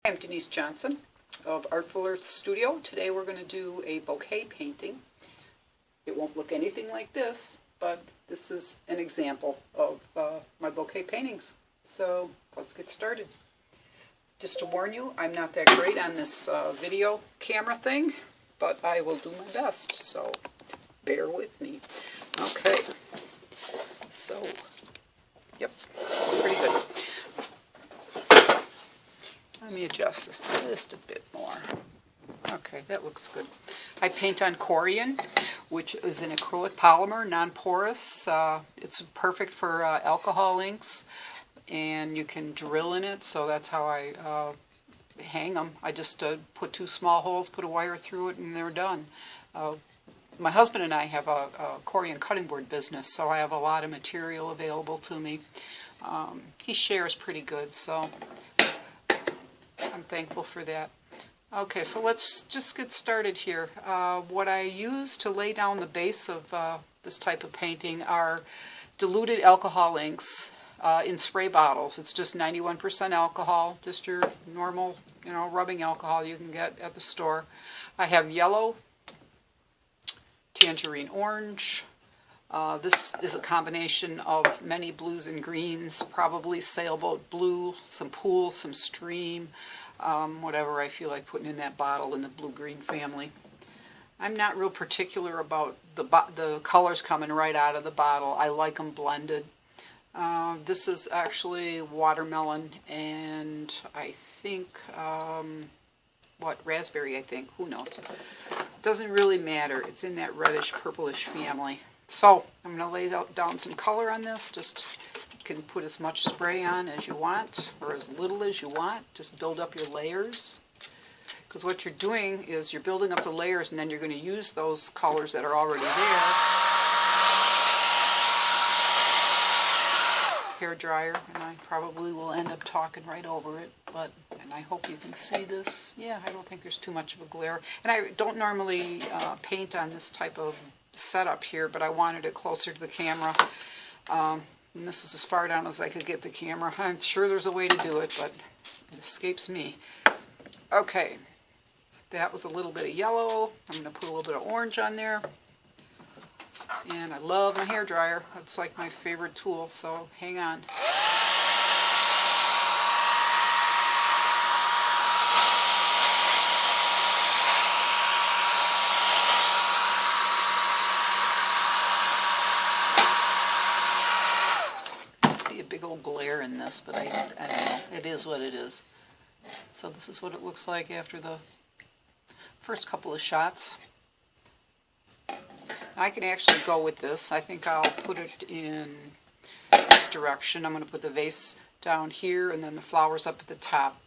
I'm Denise Johnson of Artful Earth Studio. Today we're going to do a bouquet painting. It won't look anything like this, but this is an example of my bouquet paintings. So let's get started. Just to warn you, I'm not that great on this video camera thing, but I will do my best, so bear with me. Okay, so, yep, pretty good. Let me adjust this just a bit more. Okay, that looks good. I paint on corian, which is an acrylic polymer, non-porous. It's perfect for alcohol inks, and you can drill in it, so that's how I hang them. I just put two small holes, put a wire through it, and they're done. My husband and I have a corian cutting board business, so I have a lot of material available to me. He shares pretty good, so I'm thankful for that. Okay, so let's just get started here. What I use to lay down the base of this type of painting are diluted alcohol inks in spray bottles. It's just 91% alcohol, just your normal, rubbing alcohol you can get at the store. I have yellow, tangerine orange. This is a combination of many blues and greens, probably sailboat blue, some pool, some stream, whatever I feel like putting in that bottle in the blue-green family. I'm not real particular about the colors coming right out of the bottle. I like them blended. This is actually watermelon and I think, raspberry I think, who knows. Doesn't really matter. It's in that reddish purplish family. So I'm going to lay down some color on this. You can put as much spray on as you want or as little as you want. Just build up your layers. Because what you're doing is you're building up the layers and then you're going to use those colors that are already there. Hair dryer, and I probably will end up talking right over it, and I hope you can see this. Yeah, I don't think there's too much of a glare. And I don't normally paint on this type of setup here, but I wanted it closer to the camera. And this is as far down as I could get the camera. I'm sure there's a way to do it, but it escapes me. Okay, that was a little bit of yellow. I'm going to put a little bit of orange on there. And I love my hair dryer. It's like my favorite tool, so hang on. See a big old glare in this, but I don't know. It is what it is. So this is what it looks like after the first couple of shots. I can actually go with this. I think I'll put it in this direction. I'm going to put the vase down here and then the flowers up at the top.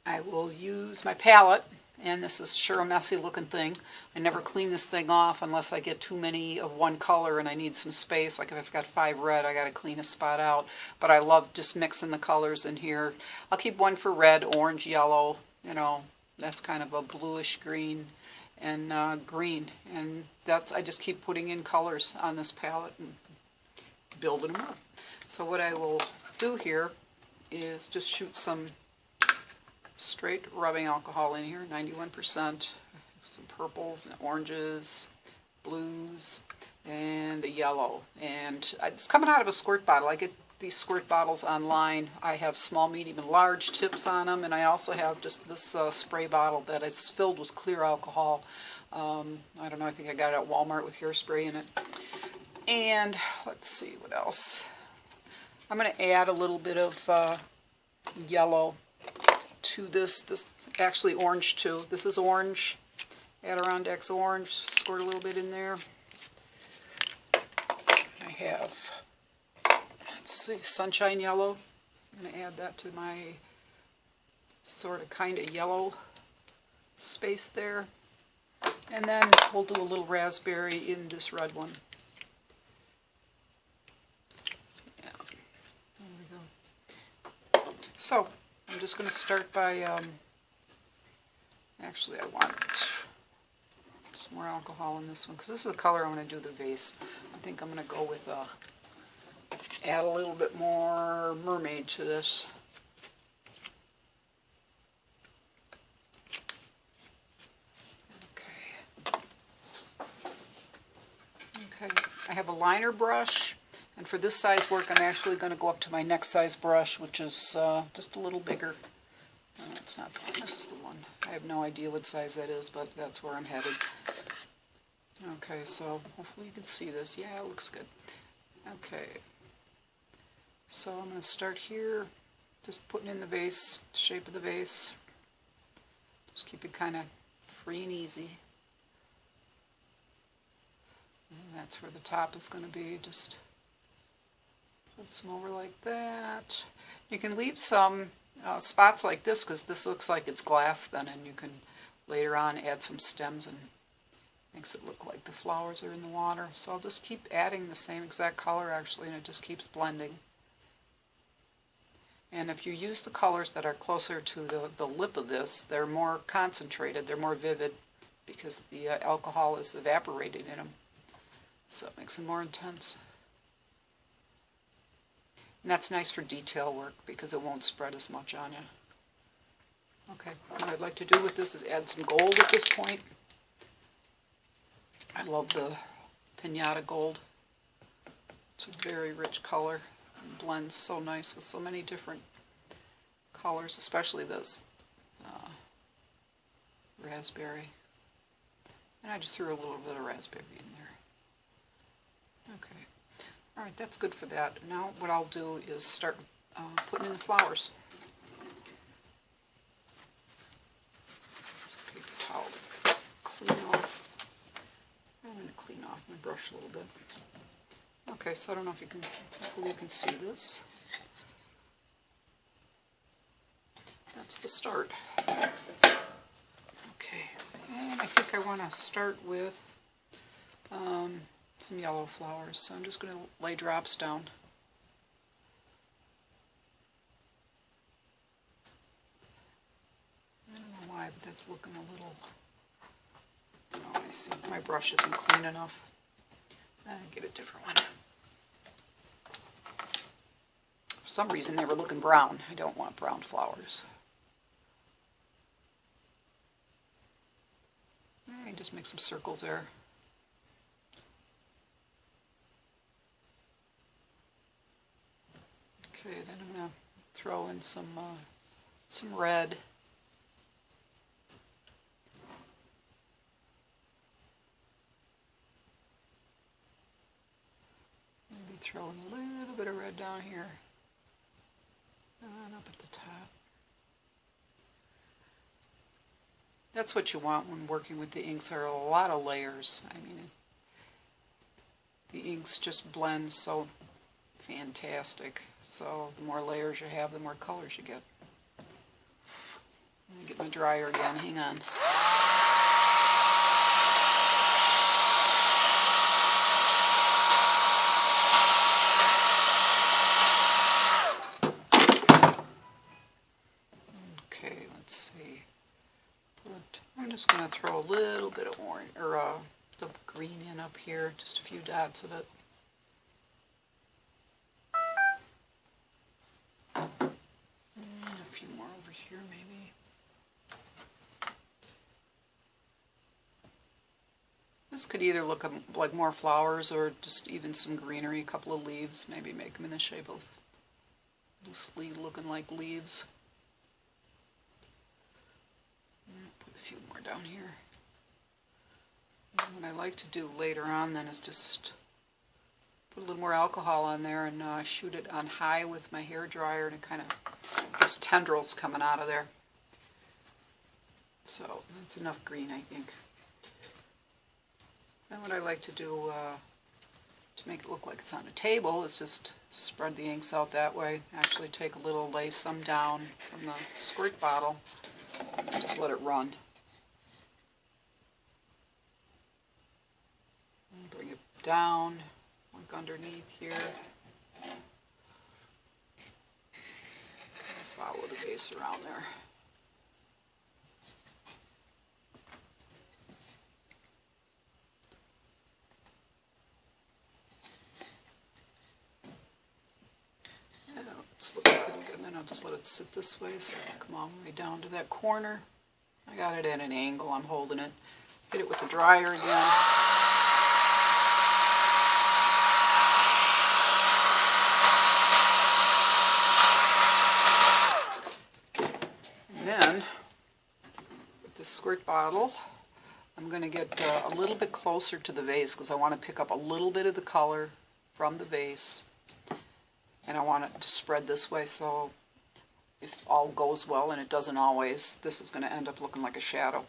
I will use my palette, and this is sure a messy looking thing. I never clean this thing off unless I get too many of one color and I need some space. Like if I've got 5 red, I got to clean a spot out. But I love just mixing the colors in here. I'll keep one for red, orange, yellow. That's kind of a bluish green. And green, and I just keep putting in colors on this palette and building them up. So what I will do here is just shoot some straight rubbing alcohol in here, 91%, some purples and oranges, blues, and the yellow. And it's coming out of a squirt bottle. I get these squirt bottles online. I have small, medium, and large tips on them, and I also have just this spray bottle that is filled with clear alcohol. I don't know, I think I got it at Walmart with hairspray in it. And let's see what else. I'm going to add a little bit of yellow to this actually orange too. This is orange, Adirondack's orange, squirt a little bit in there. I have, let's see, sunshine yellow. I'm going to add that to my sort of kind of yellow space there. And then we'll do a little raspberry in this red one. Yeah, there we go. So I'm just going to start by, actually I want some more alcohol in this one, because this is the color I'm going to do the vase. I think I'm going to go with add a little bit more mermaid to this. have a liner brush, and for this size work I'm actually going to go up to my next size brush, which is just a little bigger. No, that's not the one. This is the one. I have no idea what size that is, but that's where I'm headed. Okay, so hopefully you can see this. Yeah, it looks good. Okay, so I'm going to start here, just putting in the vase, shape of the vase. Just keep it kind of free and easy. And that's where the top is going to be. Just put some over like that. You can leave some spots like this because this looks like it's glass then, and you can later on add some stems and makes it look like the flowers are in the water. So I'll just keep adding the same exact color actually, and it just keeps blending. And if you use the colors that are closer to the lip of this, they're more concentrated, they're more vivid because the alcohol is evaporated in them. So it makes them more intense. And that's nice for detail work because it won't spread as much on you. Okay, what I'd like to do with this is add some gold at this point. I love the Pinata Gold. It's a very rich color. It blends so nice with so many different colors, especially this raspberry. And I just threw a little bit of raspberry in there. Okay. Alright, that's good for that. Now what I'll do is start putting in the flowers. Paper towel to clean off. I'm going to clean off my brush a little bit. Okay, so I don't know if you can, hopefully you can see this. That's the start. Okay, and I think I want to start with some yellow flowers. So I'm just going to lay drops down. I don't know why, but that's looking a little... Oh, I see. My brush isn't clean enough. Get a different one. For some reason they were looking brown. I don't want brown flowers. Just make some circles there. Okay, then I'm going to throw in some red. Maybe throw in a little bit of red down here. And up at the top. That's what you want when working with the inks, are a lot of layers. I mean, the inks just blend so fantastic. So the more layers you have, the more colors you get. Let me get my dryer again. Hang on. Okay, let's see. I'm just going to throw a little bit of orange or the green in up here, just a few dots of it. And a few more over here maybe. This could either look like more flowers or just even some greenery, a couple of leaves, maybe make them in the shape of loosely looking like leaves. Put a few more down here. And what I like to do later on then is just put a little more alcohol on there and shoot it on high with my hair dryer, and it kind of gets tendrils coming out of there. So that's enough green, I think. Then what I like to do to make it look like it's on a table is just spread the inks out that way. Actually take a little, lay some down from the squirt bottle, and just let it run. And bring it down, look underneath here. Follow the base around there. It's looking pretty good, and then I'll just let it sit this way so I can come all the way down to that corner. I got it at an angle, I'm holding it. Hit it with the dryer again. the squirt bottle. I'm going to get a little bit closer to the vase because I want to pick up a little bit of the color from the vase. And I want it to spread this way, so if all goes well, and it doesn't always, this is going to end up looking like a shadow.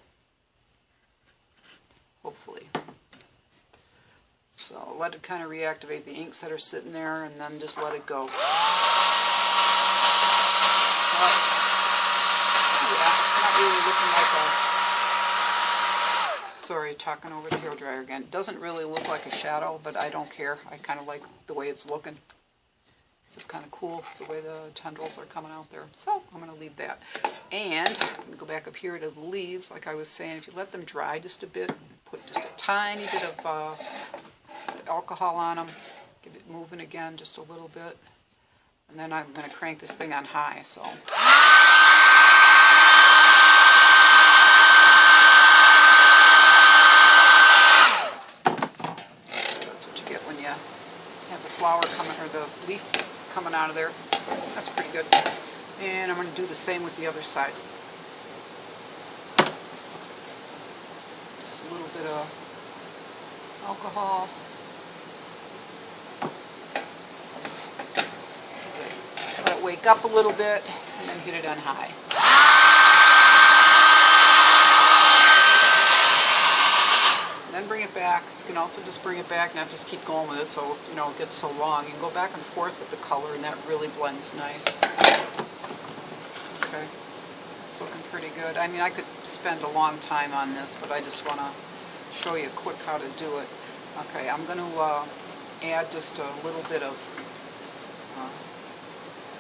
Hopefully. So let it kind of reactivate the inks that are sitting there, and then just let it go. Yeah, not really looking like a... Sorry, talking over the hairdryer again. It doesn't really look like a shadow, but I don't care. I kind of like the way it's looking. It's just kind of cool the way the tendrils are coming out there. So I'm going to leave that. And I'm going to go back up here to the leaves. Like I was saying, if you let them dry just a bit, put just a tiny bit of alcohol on them, get it moving again just a little bit. And then I'm going to crank this thing on high. So. Have the flower coming, or the leaf coming out of there. That's pretty good. And I'm going to do the same with the other side. Just a little bit of alcohol. Let it wake up a little bit, and then hit it on high. Then bring it back. You can also just bring it back, not just keep going with it so it gets so long. You can go back and forth with the color, and that really blends nice. Okay, it's looking pretty good. I mean, I could spend a long time on this, but I just want to show you quick how to do it. Okay, I'm going to add just a little bit of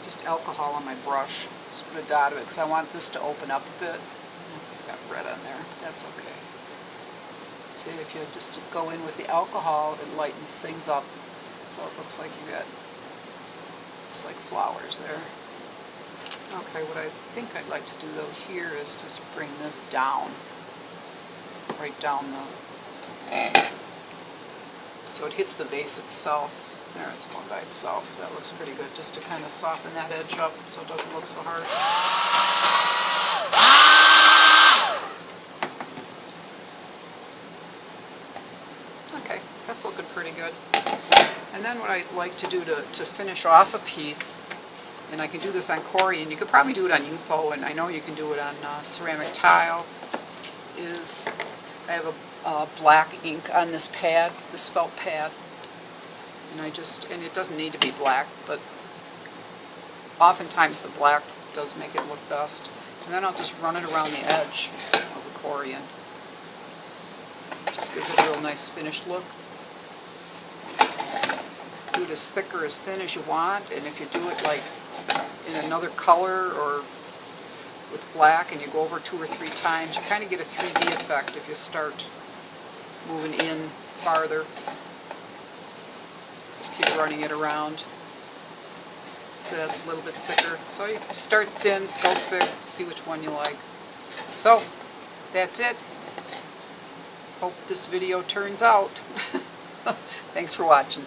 just alcohol on my brush. Just put a dot of it because I want this to open up a bit. I've got red on there. That's okay. See, if you just go in with the alcohol, it lightens things up. So it looks like you got, looks like flowers there. Okay, what I think I'd like to do though here is just bring this down, right down the, so it hits the vase itself. There, it's going by itself. That looks pretty good, just to kind of soften that edge up so it doesn't look so hard. Okay, that's looking pretty good. And then what I like to do to finish off a piece, and I can do this on Corian, you could probably do it on Yupo, and I know you can do it on ceramic tile, is I have a black ink on this pad, this felt pad, and and it doesn't need to be black, but oftentimes the black does make it look best. And then I'll just run it around the edge of the Corian. Just gives it a real nice finished look. Do it as thick or as thin as you want, and if you do it like in another color or with black and you go over 2 or 3 times, you kind of get a 3D effect if you start moving in farther. Just keep running it around. So that's a little bit thicker. So you start thin, go thick, see which one you like. So that's it. Hope this video turns out. Thanks for watching.